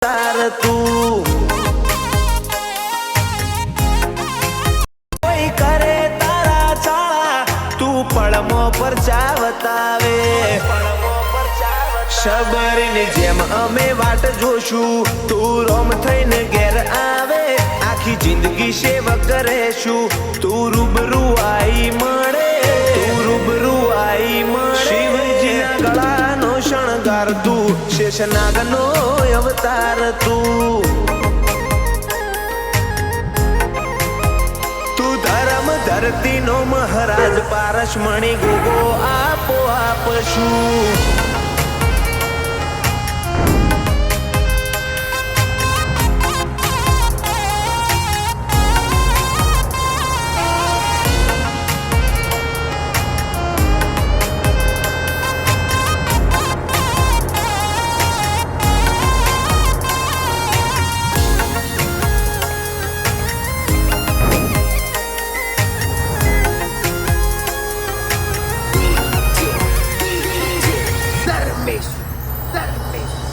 તાર તું કોઈ કરે તારા ચાળા તું પળમો પર ચાવતાવે શબરની જેમ અમે વાટ જોશું તું રોમ થઈને ઘેર આવે આખી જિંદગી સેવક રહેશું તું રૂબરૂ આઈ મળે તું રૂબરૂ આઈ મળે શિવજીના ગળાનો શણગાર તું શેષનાગનો અવતાર તું ધર્મ ધરતીનો મહારાજ પારસમણી ગોગો આપો આપશું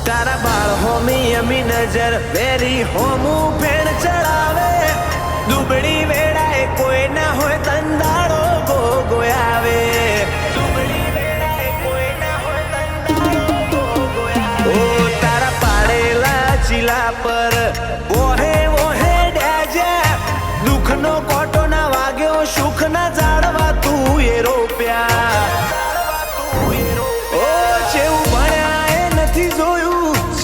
તારા બાળ હોમી અમી નજર વેરી હોમું ફેણ ચડાવે દુબળી વેળાએ કોઈ ના હોય તંદાળો ગોગો આવે દુબળી વેળાએ કોઈ ના હોય તંદાળો ગોગો આવે ઓ તારા પાડેલા ચીલા પર ઓહે ઓહે ડ્યાજા દુઃખનો કોટો ના વાગ્યો સુખ ના જાળવા તું એ રોપ્યા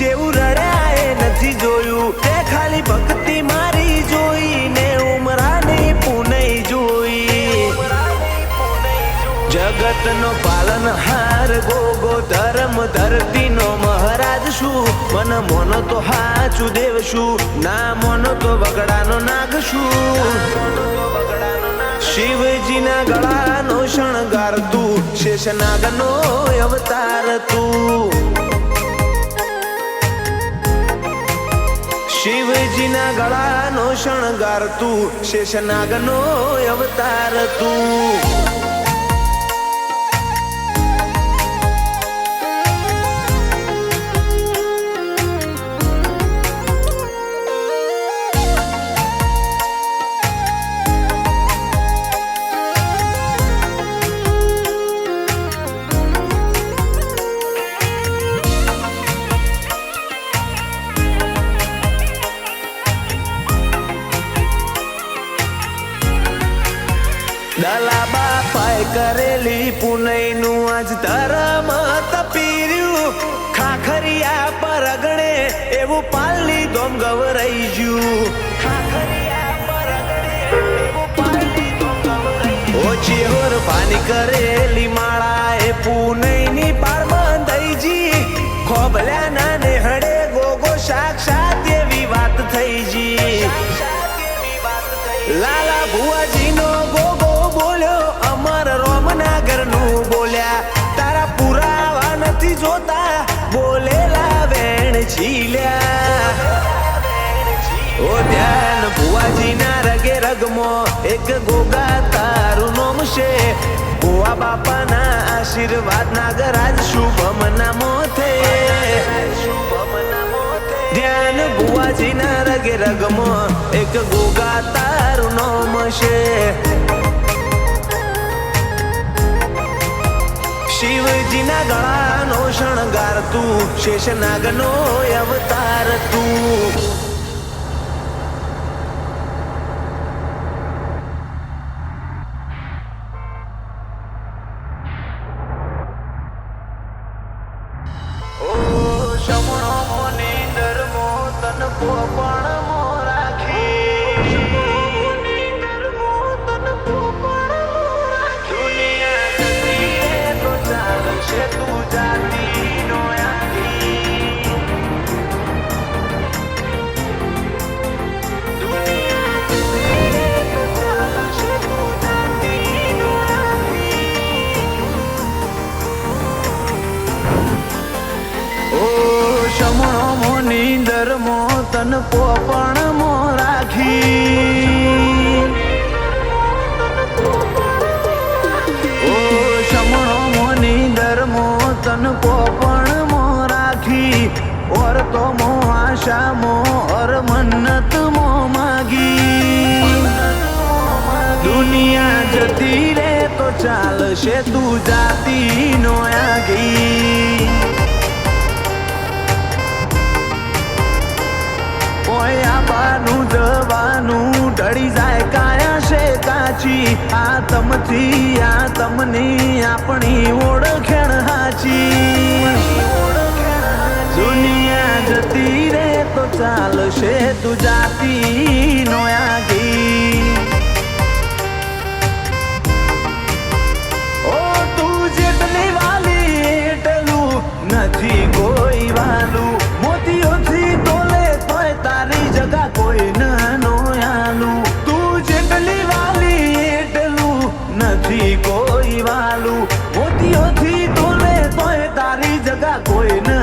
જેવું રડાય નથી જોયું તે ખાલી ભક્તિ મારી જોઈને ઉમરાની પુનઈ જોઈ જગતનો પાલનહાર ગોગો ધર્મ ધરતીનો મહારાજ શું મન મોનો તો હાચું દેવ શું ના મોનો તો બગડાનો નાગ શું શિવજીના ગળાનો શણગાર તું શેષનાગનો અવતાર તું શિવજીના ગળાનો શણગાર તું શેષનાગનો અવતાર તું દલા બાપાએ કરેલી પુનઈનું આજ ધર્મ તપીર્યું ખાખરિયા પર અગણે એવું પાલની દોમ ગવરાઈ જ્યું ખાખરિયા પર અગણે એવું પાલની દોમ ગવરાઈ ઓછી હોર પાની કરેલી માળા એ પુનઈની પાળ બંધાઈ જી ખોબલ્યા ના ને હડે ગોગો સાક્ષાત એવી વાત થઈ જી લાલા ભુવાજીનો ગોગો બોલ્યો અમર રોમનાગર નું બોલ્યા તારા પુરાવા નથી જોતા બોલેલા વેણ છીલ્યા ઓ ધ્યાન ભુવાજીના રગે રગમો એક ગોગા તારું નોમ છે ભુવા બાપાના આશીર્વાદ નાગરાજ શુભમ નામો થે ધ્યાન ભુવાજીના રગે રગમો એક ગોગા તારું નોમ છે શિવજીના ગળાનો શણગાર તું શેષનાગનો અવતાર તું ઓ શમણો મોની ધર્મો તન પોપણ મો રાખી તું જાતી નો શમણો મોની ધર્મો તન પોપણ મો રાખી ઓ શમણો મોની ધર્મો તન પોપણ મો રાખી और तो मो आशा मो और मन्नत मो मागी दुनिया जती रे तो चालशे तू जाती नो आगी ओय आबाનું જવાનું ઢળી જાય કાયા છે કાચી આ તમની આપણી ઓળખણ હાચી દુનિયા જતી રે તો ચાલશે તું જાતી નો આગી ઓ તું જેટલી વાલી એટલું નથી કોઈ વાલું મોતીઓથી તોલે તોય તારી જગા કોઈ નો આલું તું જેટલી વાલી એટલું નથી કોઈ વાલું મોતીઓથી તોલે તોય તારી જગા કોઈ નો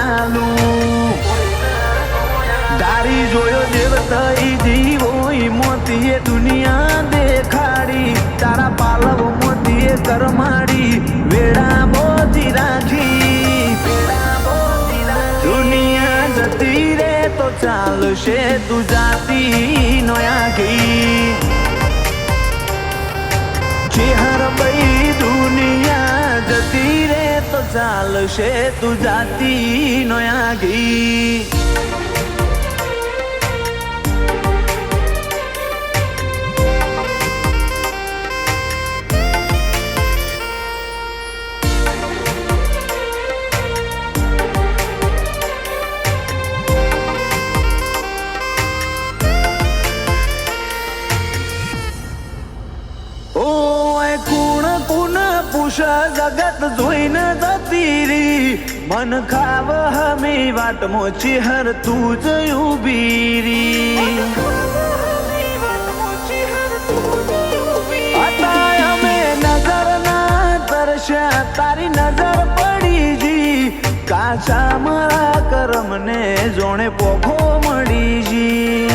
આલું તારી જોયો દેવ તઈ જીવોય મોતીએ દુનિયા દેખાડી તારા પાલવ મોતીએ કરમાડી વેડા બોધી રાખી દુનિયા જતી રે તો ચાલશે તું જાતી નો આગી ચેહર બઈ દુનિયા જતી રે તો ચાલશે તું જાતી નો આગી જગત જોઈને જતી રી મન ખાવ હમી વાટ મોચી હર તું જ ઉભી રી અમે નજર ના તરસ્યા તારી નજર પડી જી કાચા મારા કરમને જોણે પોખો મળી જી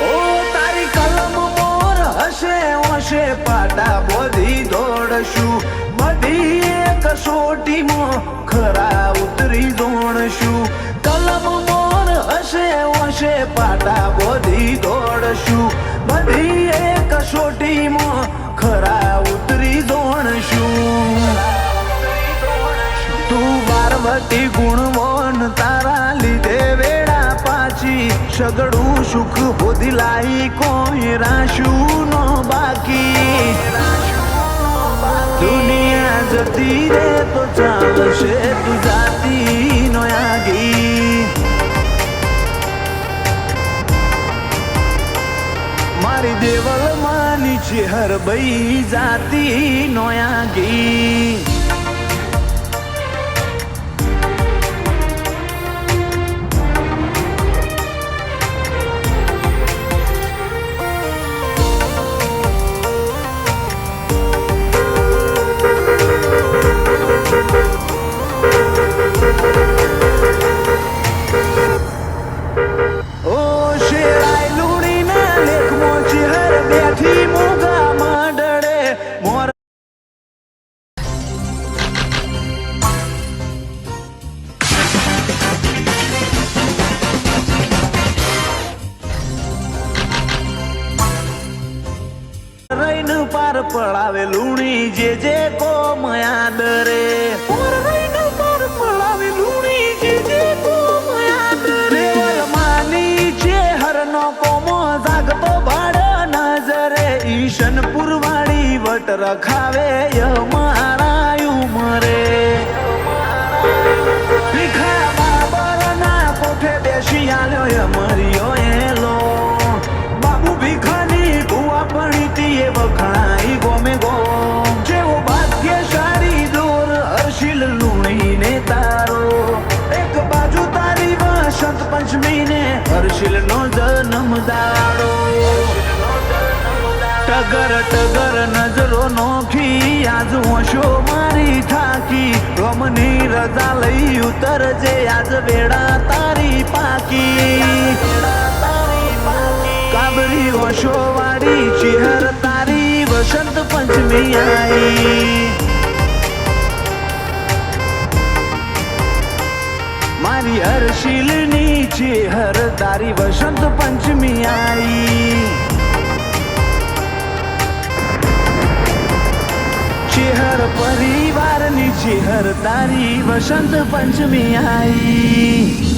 ઓ તારી કલમ મોર હશે ઓશે પાટા બોધી દોડશું બધી કસોટીમાં ખરા ઉતરી દોડશું કલમ મોર હશે ઓશે પાટા બોધી દોડશું બધી કસોટીમાં ખરા ઉતરી દોડશું તું પાર્વતી ગુણવન તારા લીધે વેડા પાછી સગડું સુખ બોધી લાઈ કોઈ રાશું નો બાકી દુનિયા જતી રે તો ચાલશે તું જાતી નો આગી મારી દેવલ માની ચેહર બઈ જાતી નો આગી પાર પડાવે લુણી જે જે કો મયા દરે પાર પડાવે લુણી જે જે કો મયા દરે માની છે હરનો કોમો જાગતો ભાડ નજરે ઈશનપુર વાળી વટ રખાવે મારા ઉમરે ભીખા બાબર ના કોઠે બેસી આલ્યો મરિયો એલો બાબુ ભીખાની કુવા પડી એ વખણાઈ ગોમે ગો જેવો ભાગ્યશાળી દોર હર્ષિલ લુણી ને તારો એક બાજુ તારી વસંત પંચમી ને હર્ષિલ નો જન્મ દાડો ટગર ટગર નજરો નોખી આજ હોશો મારી થાકી ગમની રજા લઈ ઉતરજે આજ વેડા તારી પાકી કાબરી હોશો વાળી ચેહર તારી વસંત પંચમી આઈ મારી હર્ષિલની ચેહર તારી વસંત પંચમી આઈ ચેહર પરિવારની ચેહર તારી વસંત પંચમી આઈ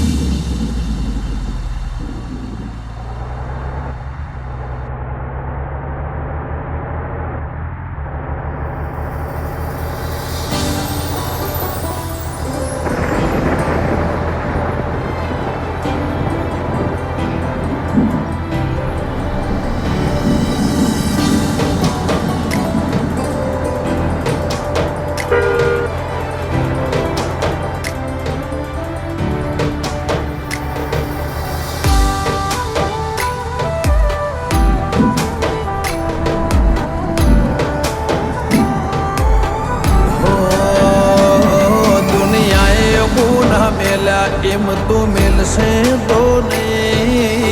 એમ તો મિલશે તો નહીં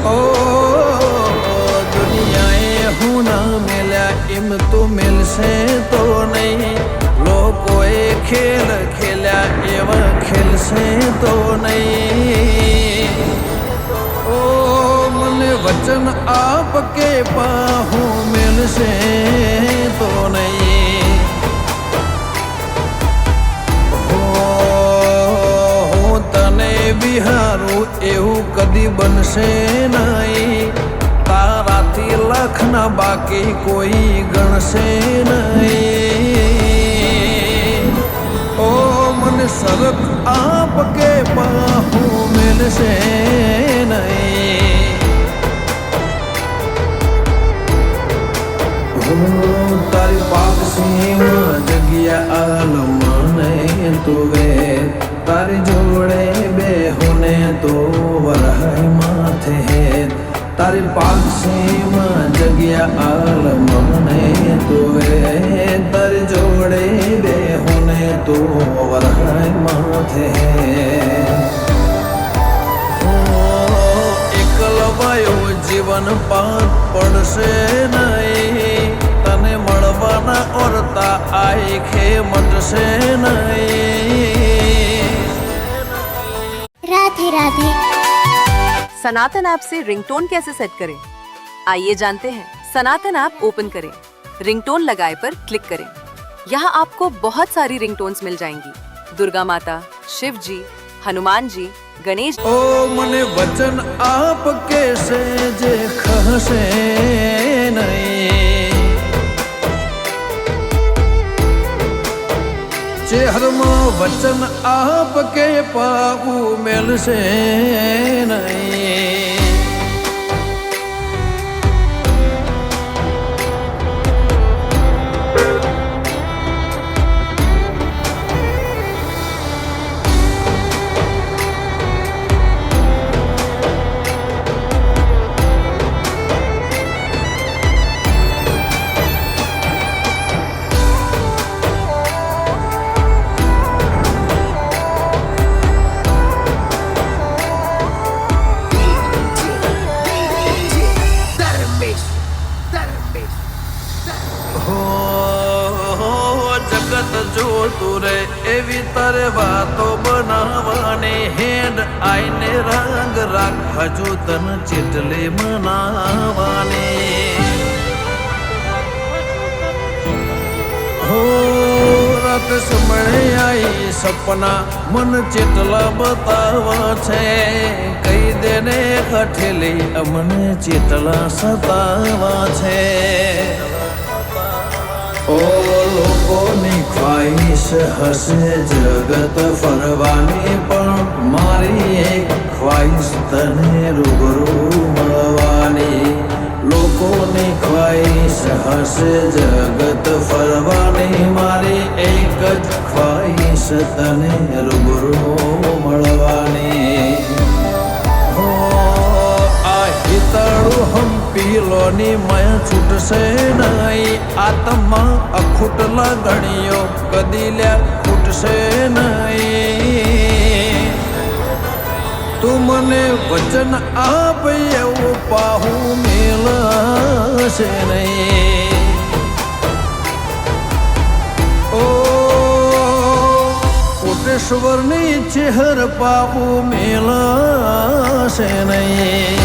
ઓ દુનિયાએ હું ના મેલ્યા એમ તો મિલશે તો નહીં લોકોએ ખેલ ખેલ્યા એવા ખેલશે તો નહીં ઓ મને વચન આપ કે પાહું મિલશે તો નહીં બિહારું એવું કદી બનશે નહીં તારાથી લાખના બાકી કોઈ ગણશે નહીં ઓ મને સરક આપ કે બાહું મિલશે નહીં તારી પાકસીમાં જગ્યા આલમાં નહીં તુવે તારી જોડે બેહુને તો વરહાય માથે હેત તારી પાકસીમાં જગ્યા આલમને તો તારી જોડે બેહુને તો વરહાય માથે એકલવાયો જીવન પાત પડશે નહીં તને મળવાના ઓરતા આખે મટશે નહીં राधे राधे। सनातन ऐप से रिंगटोन कैसे सेट करें, आइए जानते हैं। सनातन ऐप ओपन करें, रिंगटोन लगाए पर क्लिक करें। यहाँ आपको बहुत सारी रिंगटोन्स मिल जाएंगी। दुर्गा माता, शिव जी, हनुमान जी, गणेश। ओ मने वचन आप कैसे जे खसे नहीं चेहरमा वचन आप के पाऊ मिलसे नहीं તુરે એવી તારે વાતો બનાવવાની હેડ આઈને રંગ રાખ હજુ તન ચેટલે મનાવાની હો રાત સમળે આઈ સપના મન ચેટલા બતાવા છે કઈ દેને હઠેલી અમને ચેટલા સતાવા છે ઓ લોકોની ખ્વાહિશ હશે જગત ફરવાની પણ મારી એક ખ્વાહિશ તને રૂબરૂ મળવાની લોકોની ખ્વાહિશ હશે જગત ફરવાની મારી એક જ ખ્વાહિશ તને રૂબરૂ મળવાની હિતળું હંપીલોની મય છૂટશે નહીં આત્મા અખૂટ લાગણીઓ કદીલ્યા ખૂટશે નહીં તું મને વચન આપ એવું પાહું મેળશે નહીં ઓ કોટેશ્વરની ચેહર પાવું મેલાશે નહીં.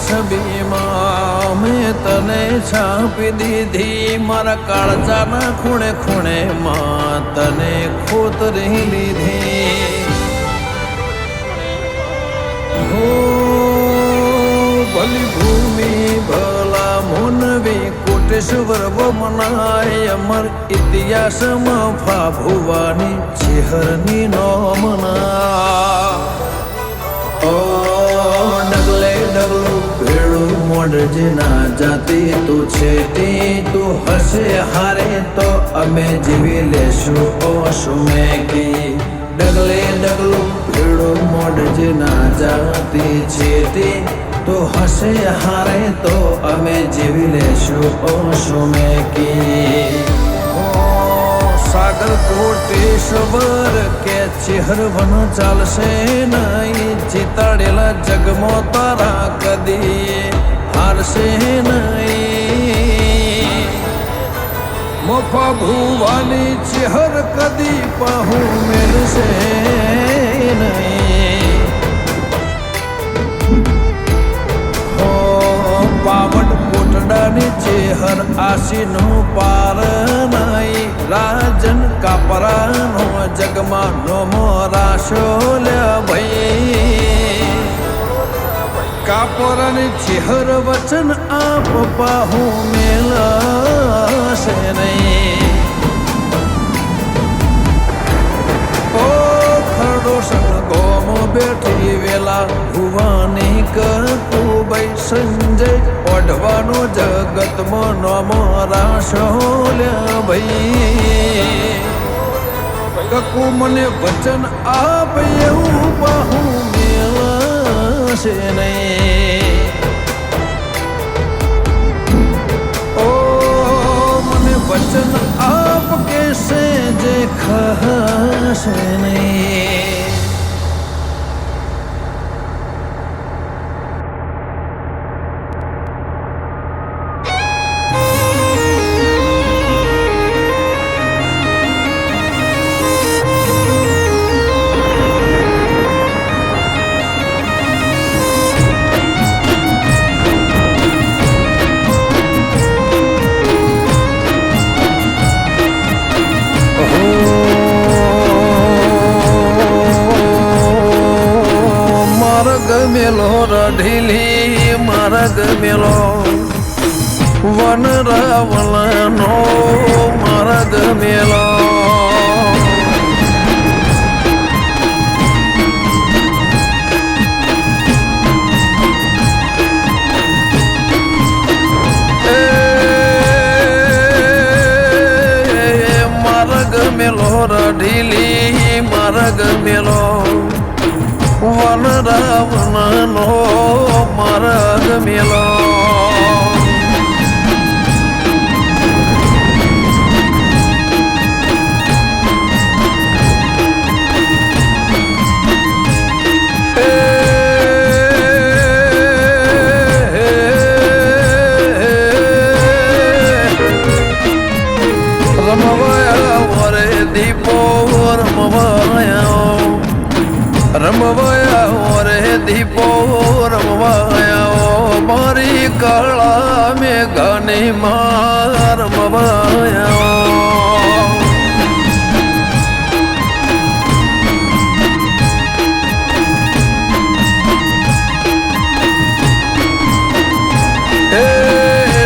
છબીમાં મેં તને છાપી દીધી, મારા કાળજાના ખૂણે ખૂણે માં તને ખોતરી લીધી. હો ભલી ભૂમિ ભલા મોનવી કોટેશ્વર મનાય, અમર ઇતિહાસમાં ફાભુવાની ચેહરની નોમના. ડગલે ડગલું ભેળું મોઢજે ના જાતી તું છેટી, તું હશે હારે તો અમે જીવી લેશું ઓશું મેકી. ડગલે ડગલું ભેળું મોઢજે ના જાતી છેટી, તું હશે હારે તો અમે જીવી લેશું ઓશું મેકી. સાગર કોટેશ્વર કે ચેહર વન ચાલશે નહીં, ચિતાડેલા જગમાં તારા કદી હારશે નહીં. મફા ભુવાની ચેહર કદી પાહું મેળશે નહીં. પાવડ કોટડાની ચેહર આશીનો પાર નહીં, રાજન કાપરાનો જગમાં નોમો રાશો લ્યા ભાઈ. કાપરાની ચેહર વચન આપ પાહું મેલાશે નહીં. ઓ ખરડો સંગોમો બેઠી વેલા ભુવાની કકુબાઈ સંજય ઓઢવાનો જગતમાં નોમો રાશો લ્યા ભાઈ. કકુ મને વચન આપ એવું બાહું મેળશે નહીં. ઓ મને વચન આપ કેસે જે ખસે નહીં. મેલો રઢીલી માર્ગ મેલો, વન રાવણનો માર્ગ મેલો. માર્ગ મેલો રઢીલી માર્ગ મેલો, વન રાવણનો માર્ગ મેલો. રમવાયા વરે દીપો રમવાયા, રમવાયા રે દીપો રમવાયા, મારી કળા મેં ગાની માં રમવાયા. એ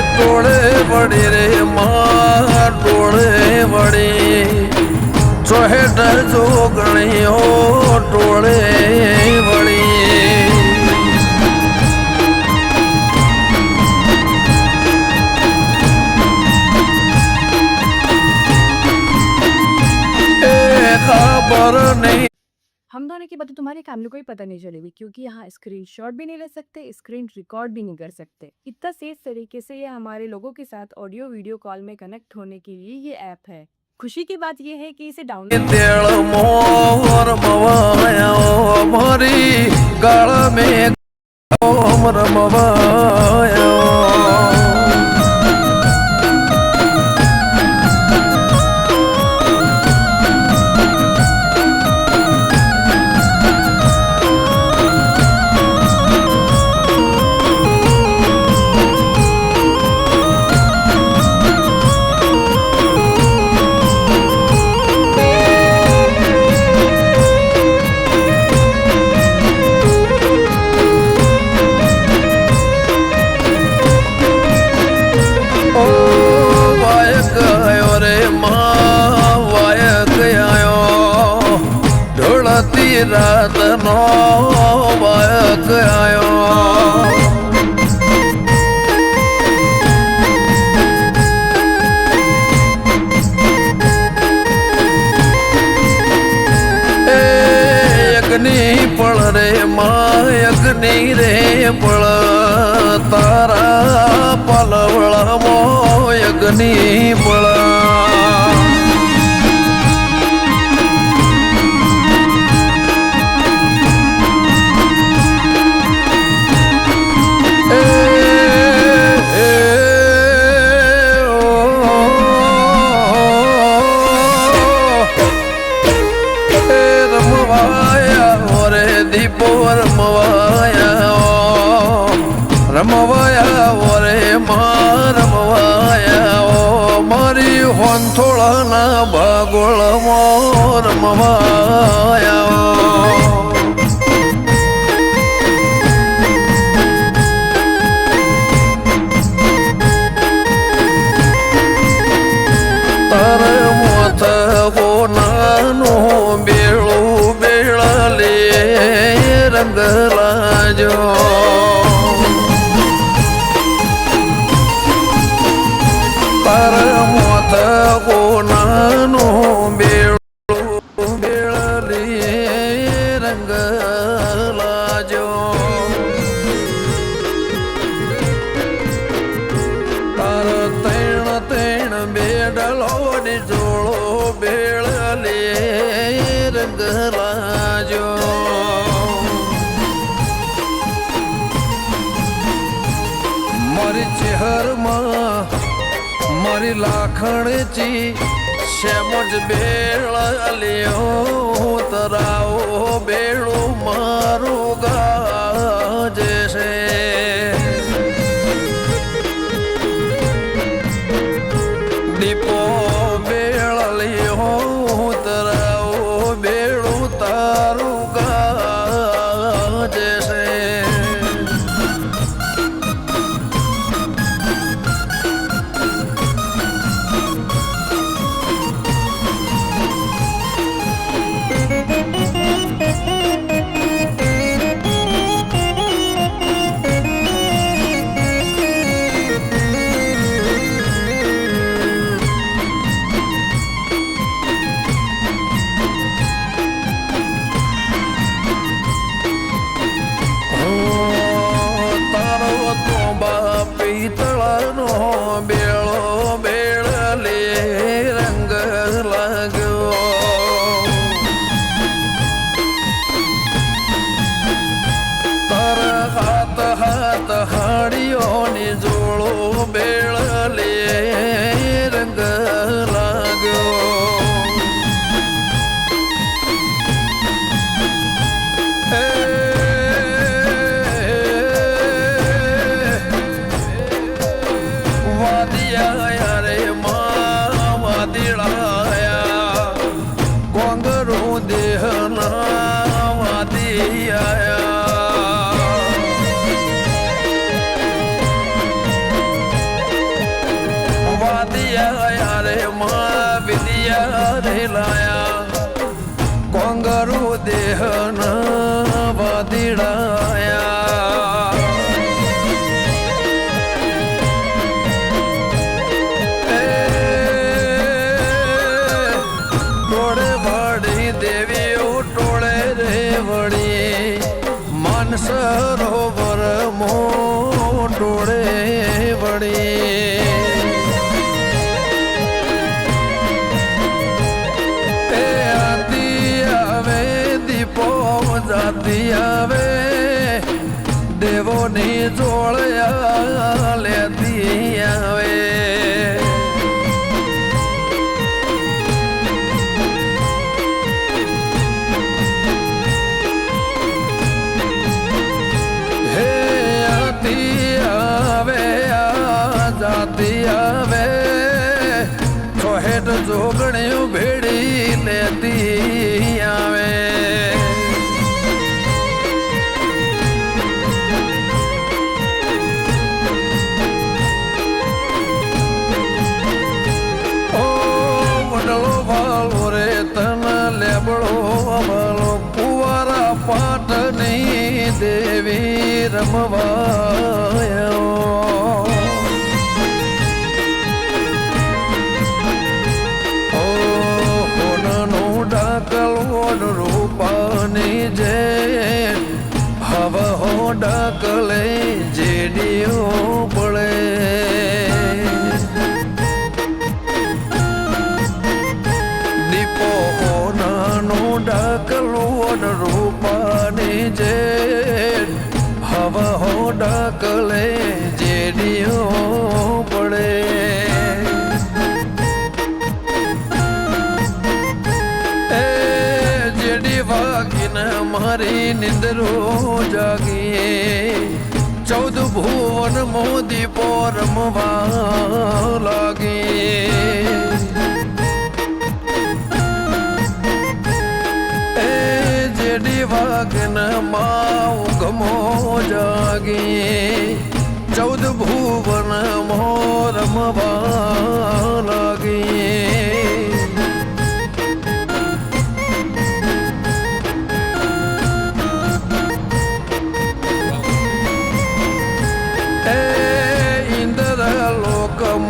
ટોળે વળી રે માં ટોળે વળી, ચોહેટ જોગણીઓ ટોળે વળી. और नहीं हम दोनों की बातें तुम्हारी फैमिली को ही पता नहीं चलेगी क्योंकि यहाँ स्क्रीनशॉट भी नहीं ले सकते, स्क्रीन रिकॉर्ड भी नहीं कर सकते। इतना तेज तरीके से ये हमारे लोगों के साथ ऑडियो वीडियो कॉल में कनेक्ट होने के लिए ये ऐप है। खुशी की बात ये है कि इसे डाउनलोड तेल मोर मवाया मोरी गाल में मोर मवाया रात नो बायक आयो यगनी पड़ रे माँ यगनी रे पड़ तारा पलवड़ा मो यगनी पड़ा रमवाया ओरे मां रमवाया ओ मारी होंथोड़ा ना बागोळ मोर रमवाया तार मोथ बोनानो बेळू बेळले रंग लाजो मोत कोनानो बेळू बेळले रंग लाजो तार तैण तैण बेडलो जोड़ो बेळले रंग लाजो मारी चेहर मां मारी लाखणची शेमज बेळ लियो तराओ बेळू मारू गाजे से दीपो बेळ लियो तराओ बेळू तारू गाजे से पीतळनो बेळो बेळले रंग लागो तर हात हात हाडियो नि जोळो बेळले रंग लागो कोंगरू देहन वादिड़ाया थोड़े बड़ी देवी સરોવર મોટોળે વળી એ આતી આવે દીપો જાતી આવે દેવોની જોળયા લેતી આવે જાતી આવે ચોહેટ જોગણ્યું ભેડી લેતી આવે ઓ વડલો વાલો રે તન લેબડો વાલો કુવારા પાટની દેવી રમવાયો રૂપાની જે હવ હો ડાકલે જેડીઓ પડે દીપો નાનો ડાકલો રૂપાની જે હવ હો ડાકલે જેડીઓ પડે મારી નિંદરો જાગીએ 14 ભુવન મોદી રમવા લાગીએ એ જેડી વાગન માં ગમો જાગીએ 14 ભુવન મો રમવા લાગીએ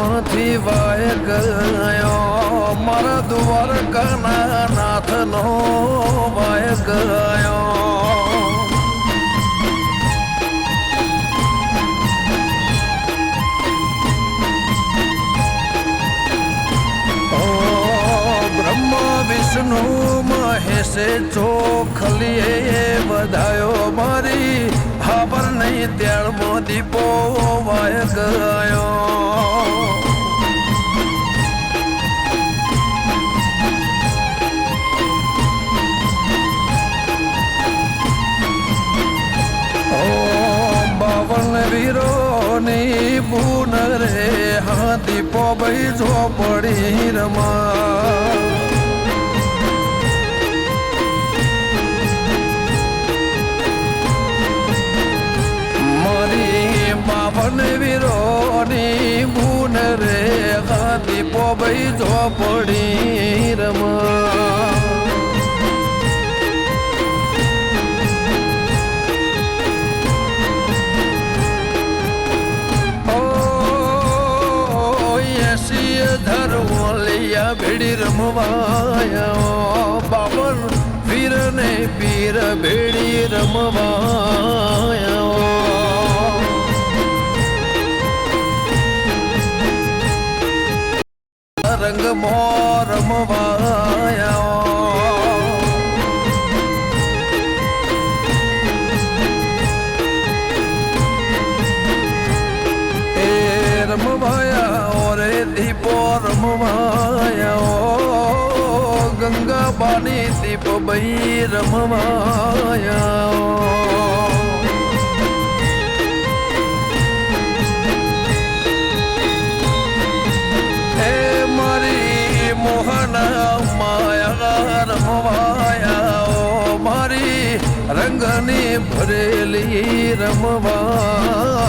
માંથી વાય ગયો મારા દ્વારકાના નાથનો વાય ગયો બ્રહ્મ વિષ્ણુ મહેશે ચોખલીએ વધાયો મારી ખબર નહીં ત્યારમાં દીપો વાય ગયો વીરોની બુન રે હા દીપો ભાઈ ઝોપડી રમા મારી બાવન વીરોની બુન રે હા દીપો ભાઈ ઝોપડી રમા ધરવલિયા ભેડી રમવાયા બાબર વીર ને પીર ભેડી રમવાયા રંગ મો રમવાયા એ રમવાયા ઓરે દીપો રમવાયા ગંગા બાની દીપ ભાઈ રમવાયા એ મારી મોહન માયા રમવાયા મારી રંગની ભરેલી રમવાયા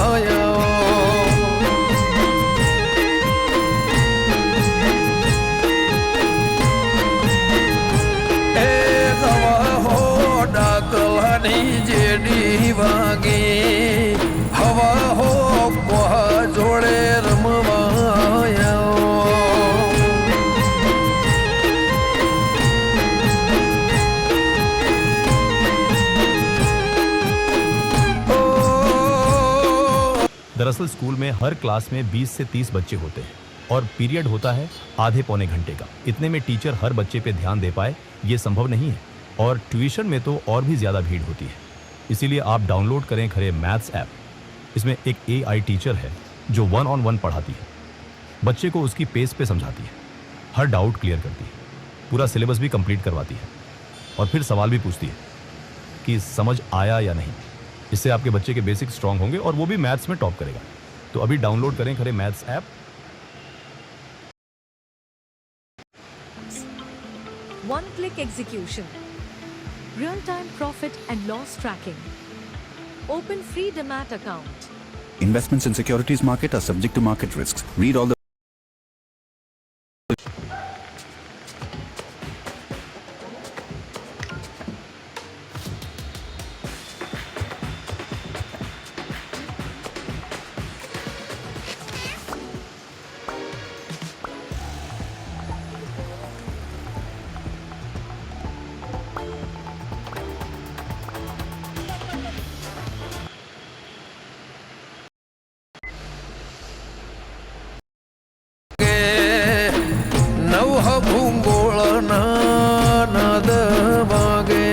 જેડી વાગી હવા હો કોહા જોડે રમવાયા दरअसल स्कूल में हर क्लास में 20 से 30 बच्चे होते हैं और पीरियड होता है आधे पौने घंटे का। इतने में टीचर हर बच्चे पे ध्यान दे पाए ये संभव नहीं है, और ट्यूशन में तो और भी ज़्यादा भीड़ होती है। इसीलिए आप डाउनलोड करें खरे मैथ्स ऐप। इसमें एक AI टीचर है जो 1-on-1 पढ़ाती है, बच्चे को उसकी पेस पे समझाती है, हर डाउट क्लियर करती है, पूरा सिलेबस भी कंप्लीट करवाती है और फिर सवाल भी पूछती है कि समझ आया या नहीं। इससे आपके बच्चे के बेसिक स्ट्रांग होंगे और वो भी मैथ्स में टॉप करेगा। तो अभी डाउनलोड करें Khare maths app. One-click execution, real-time profit and loss tracking. Open free Demat account. Investments in securities market are subject to market risks. Read all the નવ ભૂંગોળના નાદ વાગે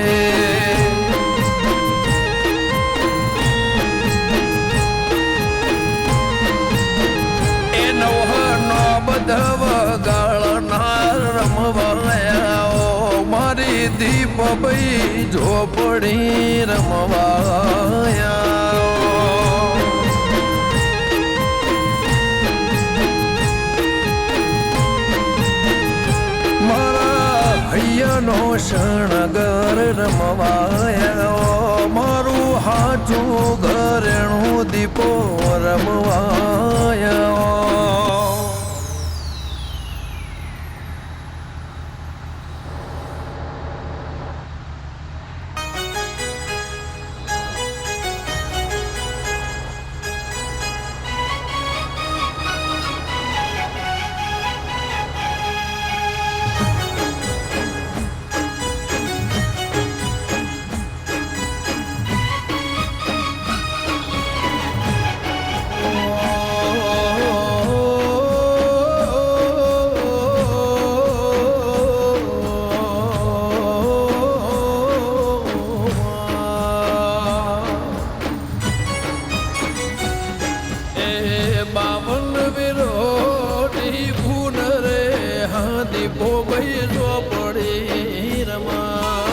એ નવ નો બધા વગાળના રમવાયા મારી દીપ ભાઈ ઝોપડી રમવાયા હૈયાનો શણગર રમવાયા મારું હાચું ઘરેણું દીપો રમવાયા દીપો ભાઈ ઝોપડી રમા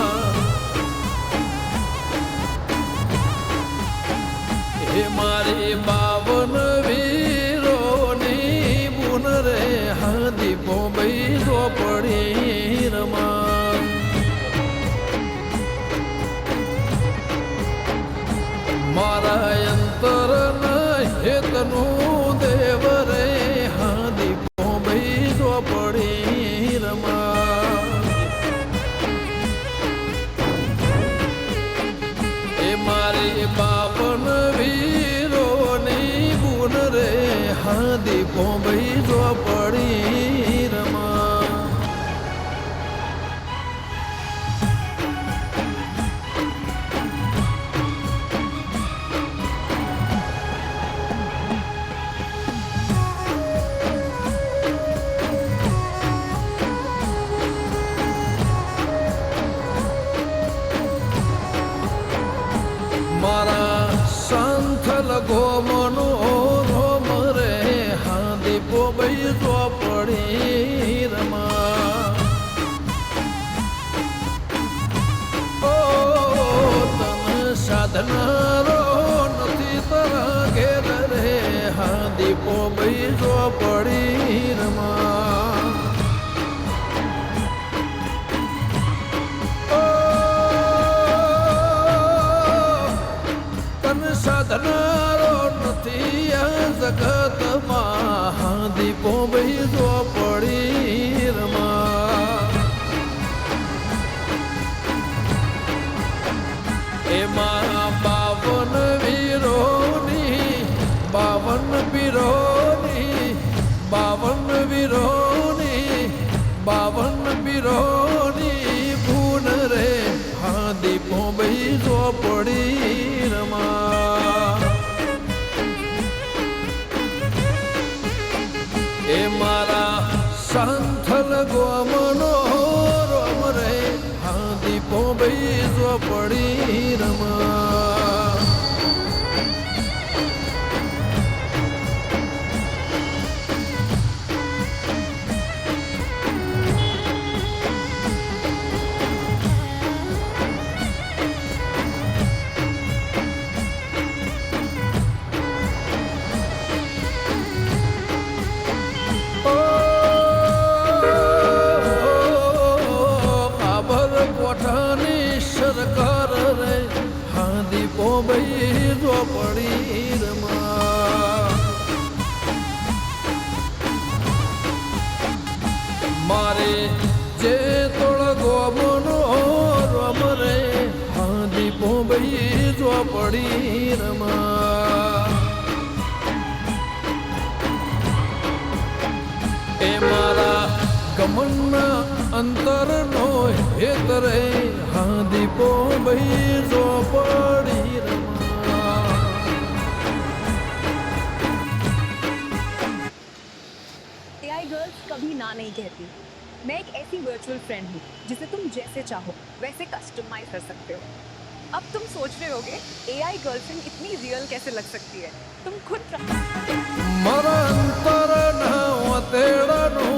હે મારી 52 વીરોની બુન રે હા દીપો ભાઈ ઝોપડી રમા મારા અંતર હેતનું દેવ રે હા દીપો ભાઈ ઝોપડી રમા એ મારી 52 વીરોની બુન રે હા દીપો ભાઈ ઝોપડી રમા મારા સંથલ ગોમનો રોમ રે હા દીપો ભાઈ ઝોપડી રમા ઓ તન સાધનારો નથી તારા ઘેર રે હા દીપો ભાઈ ઝોપડી રમા સાધનારો નથી આ જગતમાં દીપો ભાઈ ઝોપડી રમા એમાં 52 વીરોની 52 વીરોની 52 વીરોની 52 વીરોની ભૂન રે હા દીપો ભાઈ ઝોપડી રમા શાંથલ ગોમનો રમ રે હા દીપો બેજો પડી રમા સરકાર રે હા દીપો બેજો પડી રમા મારે જે તોળ ગોમનો રમ રે હા દીપો બેજો પડી રમા એ મારા ગમનના અંતરનો હેત રે હા દીપો બેજો પડી રમા AI गर्ल्स कभी ना नहीं कहती मैं एक ऐसी वर्चुअल फ्रेंड हूँ जिसे तुम जैसे चाहो वैसे कस्टमाइज कर सकते हो अब तुम सोच रहे होगे AI गर्लफ्रेंड इतनी रियल कैसे लग सकती है तुम खुद મારા અંતરના તેડાનું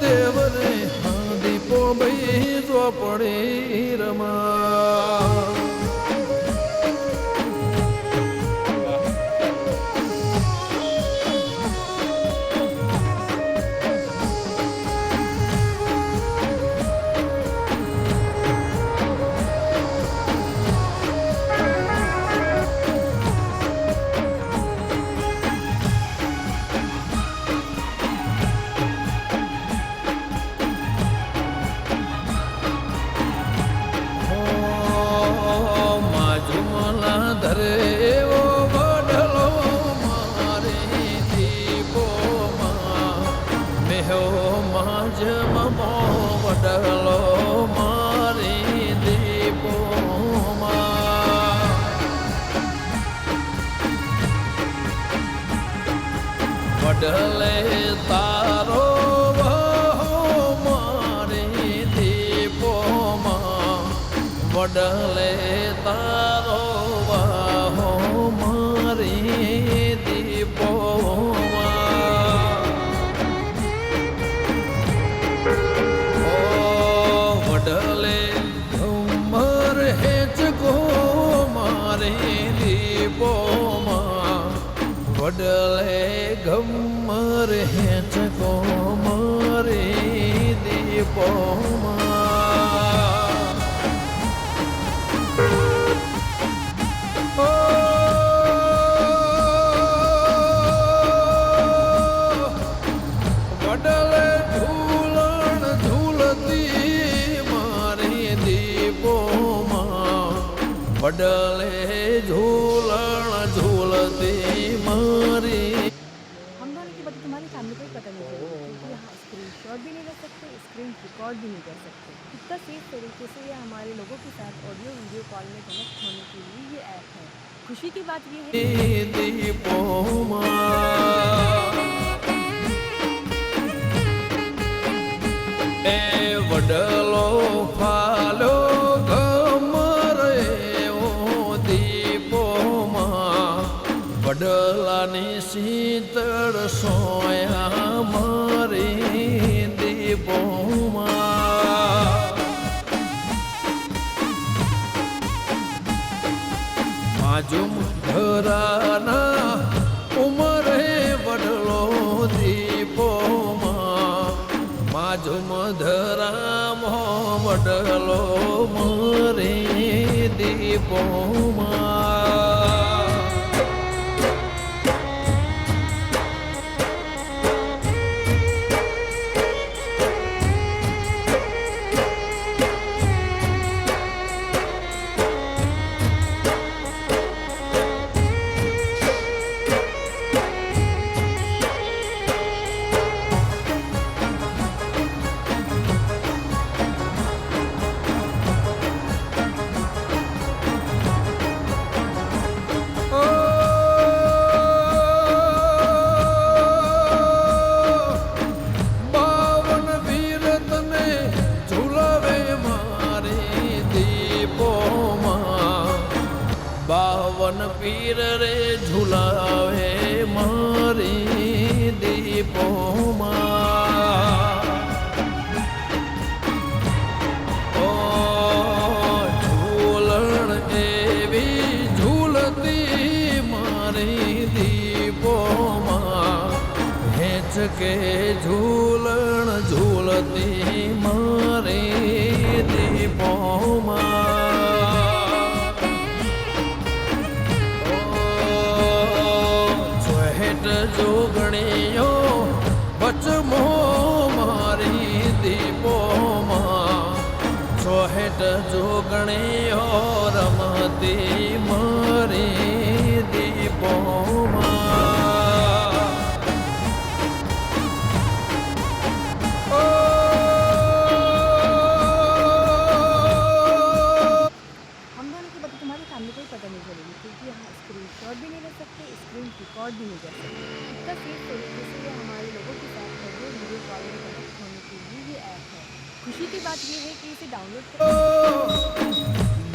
દેવ રે હા દીપો બેજો પડી રમા ધરે એવો વડલો મારે દીપોમાં મેહો માજમો વડલો મારે દીપોમાં વડલે તારો મારે દીપોમાં વડલે તારો વાહો મારી દીપોમાં ઓ વડલે ઘમર હેચ ગો મારી દીપોમાં વડલે ઘમર હેચ ગો મારી દીપોમાં વડલે ઝૂલણ ઝૂલતી મારી દીપોમાં વડલે ઝૂલણ ઝૂલતી મારી हम दोनों की बातें तुम्हारी फैमिली को ही पता नहीं चलेगी क्योंकि यहाँ स्क्रीन शॉट भी नहीं ले सकते स्क्रीन रिकॉर्ड भी नहीं कर सकते इतना सेफ तरीके से ये हमारे लोगों के साथ ऑडियो वीडियो कॉल में कनेक्ट होने के लिए ये ऐप है खुशी की बात ये है દીપોમાં એ વડલો ફાલો ગમરે ઓ દીપોમાં વડલાની શીતળ સોયા મારી દીપોમાં આજુમ ઘરાના ઉમરે વડલો દીપોમાં માજુમ ધરામો વડલો મરે દીપોમાં પીર રે ઝુલાવે મારી દીપોમાં ઓ ઝૂલણ એવી ઝૂલતી મારી દીપોમાં હેંચકે ઝૂલણ ઝૂલતી મારી દીપોમાં જોગણીઓ બચમો મારી દીપોમાં ચોહેટ જોગણીઓ રમતી મારી દીપોમાં हम दोनों की बातें तुम्हारी फैमिली को ही पता नहीं चलेगी क्योंकि यहाँ स्क्रीन शॉट भी नहीं ले सकते, स्क्रीन रिकॉर्ड भी नहीं कर सकते। इतना सेफ तरीके से ये हमारे लोगों के साथ ऑडियो वीडियो कॉल में कनेक्ट होने के लिए ये ऐप है। खुशी की बात ये है कि इसे डाउनलोड कर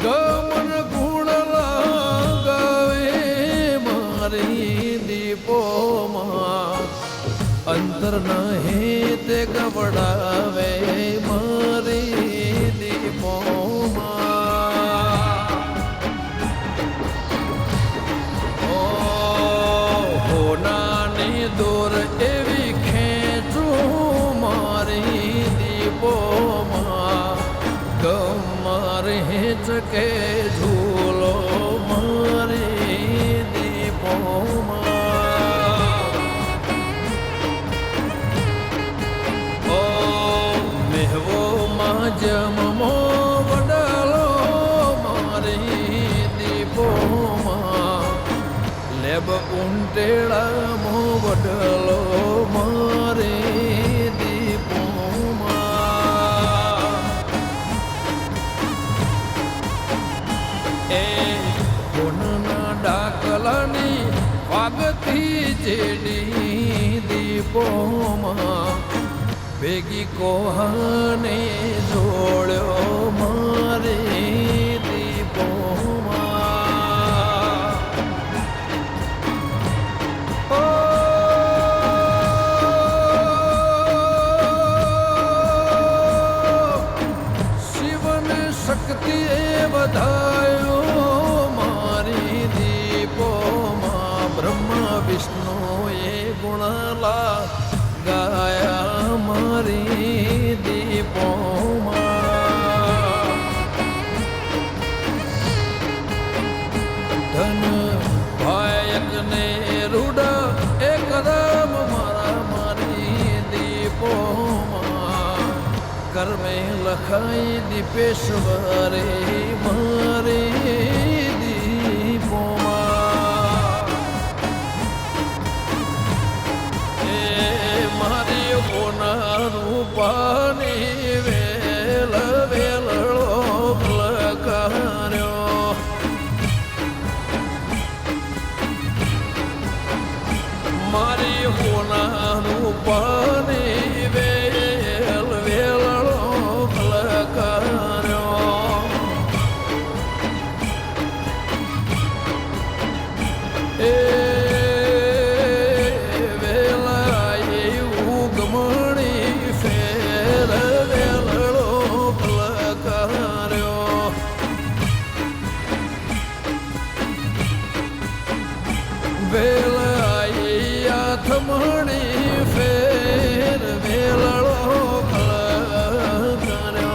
ગમન ગુણ લાગાવે મારી દીપોમાં અંતર નહીં તે ગવડાવે મારી દીપોમાં ઓ હોનાની દોર એવી ખેંચું મારી દીપોમાં ગમર હેંચકે ઝૂલો મારી દીપોમાં ઓ મેહવોમાં જમમો વડાલો મારી દીપોમાં લેબ ઉંટેડામો વડલો મારી દીપોમાં એ કોનના ડાકલાની વાગતી જેડી દીપોમાં ભેગી કોહાને જોડ્યો મારી દીપોમાં ઓ શિવને શક્તિએ વધાયો મારી દીપોમાં બ્રહ્મા વિષ્ણુએ ગુણલા ગાયા મારી દીપોમાં ધન ભાયકને રૂડા એક રામ મારા મારી દીપોમાં કર્મે લખાઈ દીપેશ્વરે મારી દીપોમાં એ મારી હોના રૂપાની વેલ વેલળો લકાર્યો મારી હોના રૂપાની વેલ વેલળો લકાર્યો એ વેલાએ ઉગમણી ફેર વેલળો લકાર્યો વેલાએ આથમણી ફેર વેલળો લકાર્યો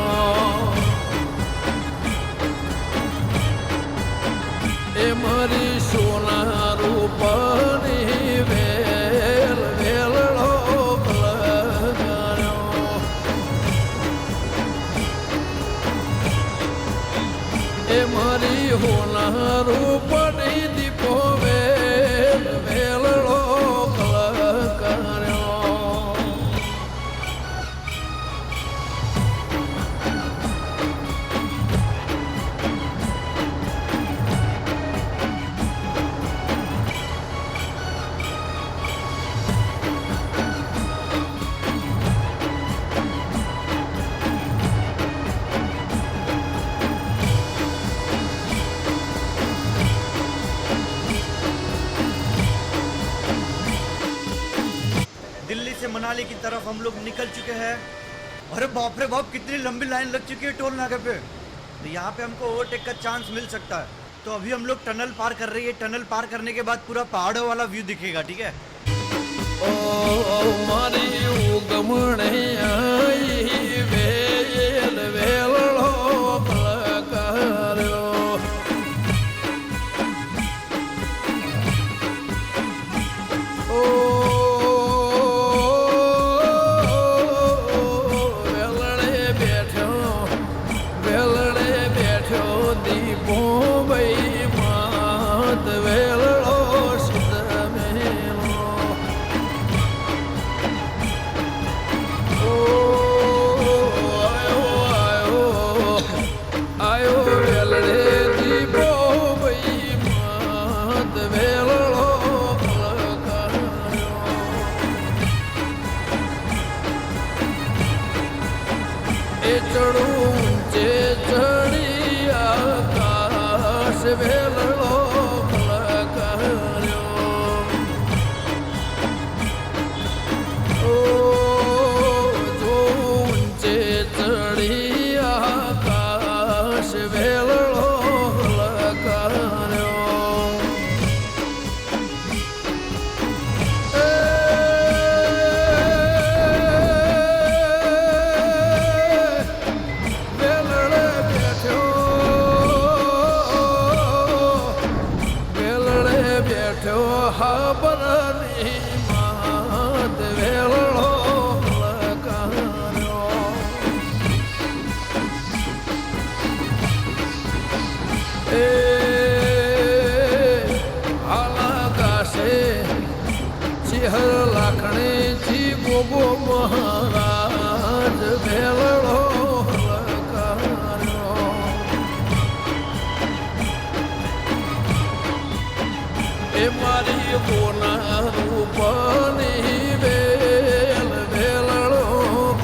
એ મારી સોના રૂપાની વેલ વેલળો લગાડ્યો એ મારી હોના રૂપની દીપો વેલ વેલળો લગાડ્યો वाले की तरफ हम लोग निकल चुके हैं। अरे बाप रे बाप, कितनी लंबी लाइन लग चुकी है टोल नाके पे। तो यहाँ पे हमको ओवरटेक का चांस मिल सकता है। तो अभी हम लोग टनल पार कर रही है। टनल पार करने के बाद पूरा पहाड़ों वाला व्यू दिखेगा, ठीक है। ओ मारी उगमणे आई वेल वेलड़ो पलकार्यो ओ वेलड़े बैठो दीपो भई मात वेलड़ो सिद्ध मेलो आयो वेलड़े दीपो भई मात वेलड़ो पलकार्यो ए चढ़ू ऊंचे चढ़ी आकाश वेलड़ो पलकार्यो ओ जो ऊंचे चढ़ी आकाश वेलड़ो पलकार्यो वेलड़े बैठो हाबरनी मात वेलड़ो पलकार्यो ए आला गासे चिहर लाखणे जी गोगो महाराज वेलड़ो पलकार्यो ए मारी कोना रूपनी वेल वेलड़ो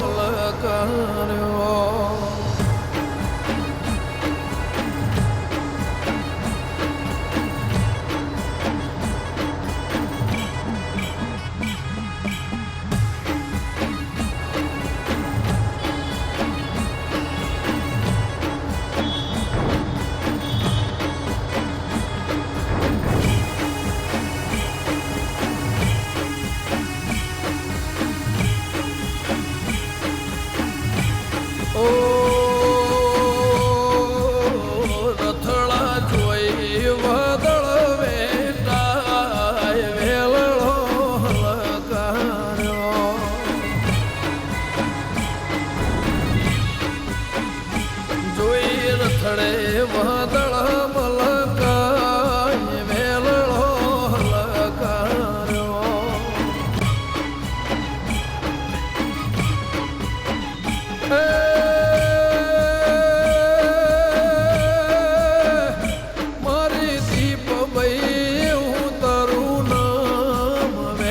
पलकार्यो